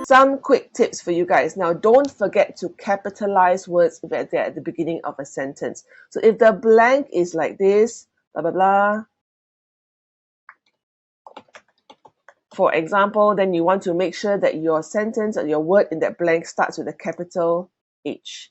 Some quick tips for you guys. Now, don't forget to capitalize words if they're at the beginning of a sentence. So if the blank is like this, blah, blah, blah, for example, then you want to make sure that your sentence or your word in that blank starts with a capital H.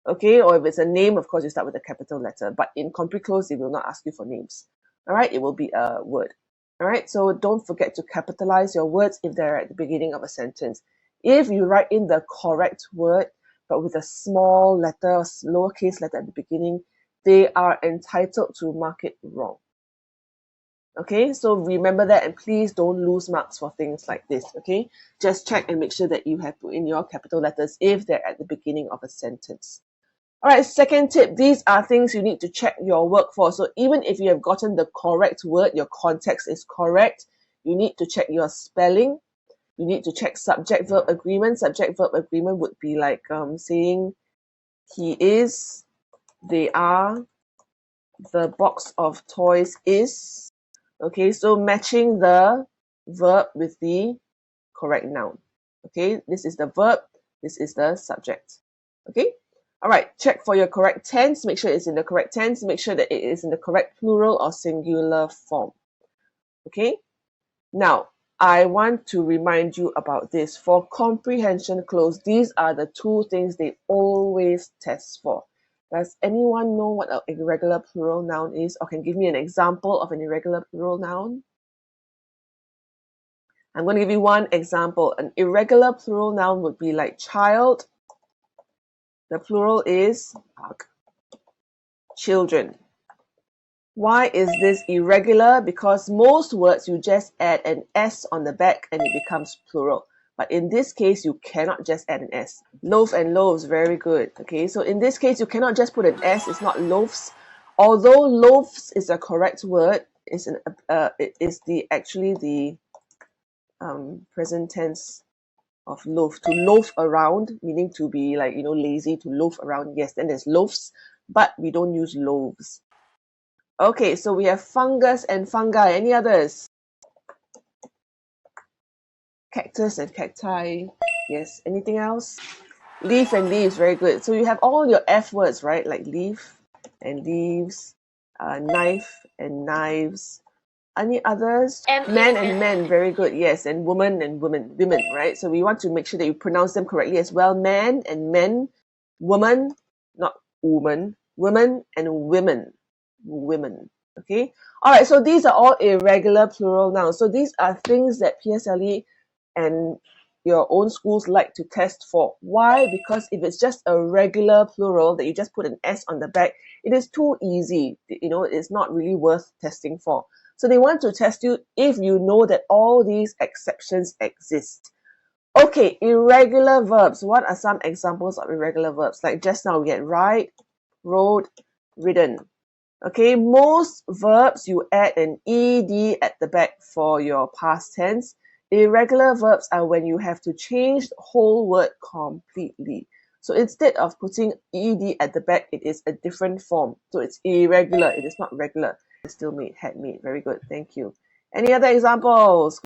Okay, or if it's a name, of course, you start with a capital letter. But in Cloze, it will not ask you for names. All right, it will be a word. All right, so don't forget to capitalize your words if they're at the beginning of a sentence. If you write in the correct word, but with a small letter, lowercase letter at the beginning, they are entitled to mark it wrong. Okay, so remember that, and please don't lose marks for things like this. Okay, just check and make sure that you have put in your capital letters if they're at the beginning of a sentence. All right, second tip, these are things you need to check your work for. So even if you have gotten the correct word, your context is correct, you need to check your spelling. You need to check subject-verb agreement. Subject-verb agreement would be like saying he is, they are, the box of toys is. Okay, so matching the verb with the correct noun. Okay, this is the verb, this is the subject. Okay, all right, check for your correct tense. Make sure it's in the correct tense. Make sure that it is in the correct plural or singular form. Okay, now I want to remind you about this. For comprehension cloze, these are the two things they always test for. Does anyone know what an irregular plural noun is, or can give me an example of an irregular plural noun? I'm going to give you one example. An irregular plural noun would be like child. The plural is children. Why is this irregular? Because most words you just add an S on the back and it becomes plural. But in this case, you cannot just add an S. Loaf and loaves, very good. Okay, so in this case, you cannot just put an S. It's not loaves. Although loaves is a correct word, it is actually the present tense of loaf. To loaf around, meaning to be like, lazy, to loaf around. Yes, then there's loaves, but we don't use loaves. Okay, so we have fungus and fungi. Any others? Cactus and cacti. Yes. Anything else? Leaf and leaves. Very good. So you have all your F words, right? Like leaf and leaves, knife and knives. Any others? Man and men. Very good. Yes. And woman and women, right? So we want to make sure that you pronounce them correctly as well. Man and men, woman, not woman, women and women. Okay, all right, so these are all irregular plural nouns. So these are things that PSLE and your own schools like to test for. Why? Because if it's just a regular plural that you just put an S on the back, it is too easy. It's not really worth testing for. So they want to test you if you know that all these exceptions exist. Okay, irregular verbs. What are some examples of irregular verbs? Like just now we had ride, rode, ridden. Okay, most verbs you add an ed at the back for your past tense. Irregular verbs are when you have to change the whole word completely. So instead of putting ed at the back, it is a different form. So it's irregular, it is not regular. Still made, had made. Very good, thank you. Any other examples?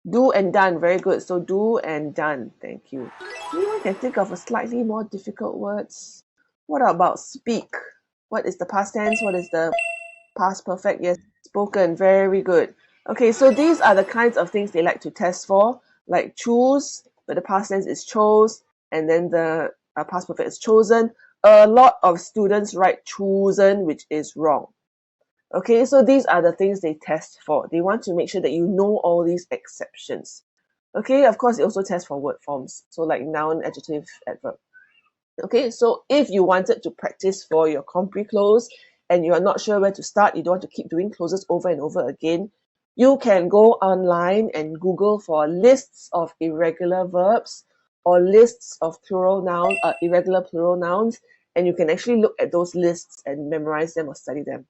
Do and done, very good. So do and done, thank you. Anyone can think of a slightly more difficult words? What about speak? What is the past tense? What is the past perfect? Yes, spoken. Very good. Okay, so these are the kinds of things they like to test for, like choose, but the past tense is chose, and then the past perfect is chosen. A lot of students write chosen, which is wrong. Okay, so these are the things they test for. They want to make sure that you know all these exceptions. Okay, of course, they also test for word forms. So like noun, adjective, adverb. Okay, so if you wanted to practice for your Compre Cloze and you are not sure where to start, you don't want to keep doing closes over and over again, you can go online and Google for lists of irregular verbs or lists of plural nouns, irregular plural nouns, and you can actually look at those lists and memorize them or study them.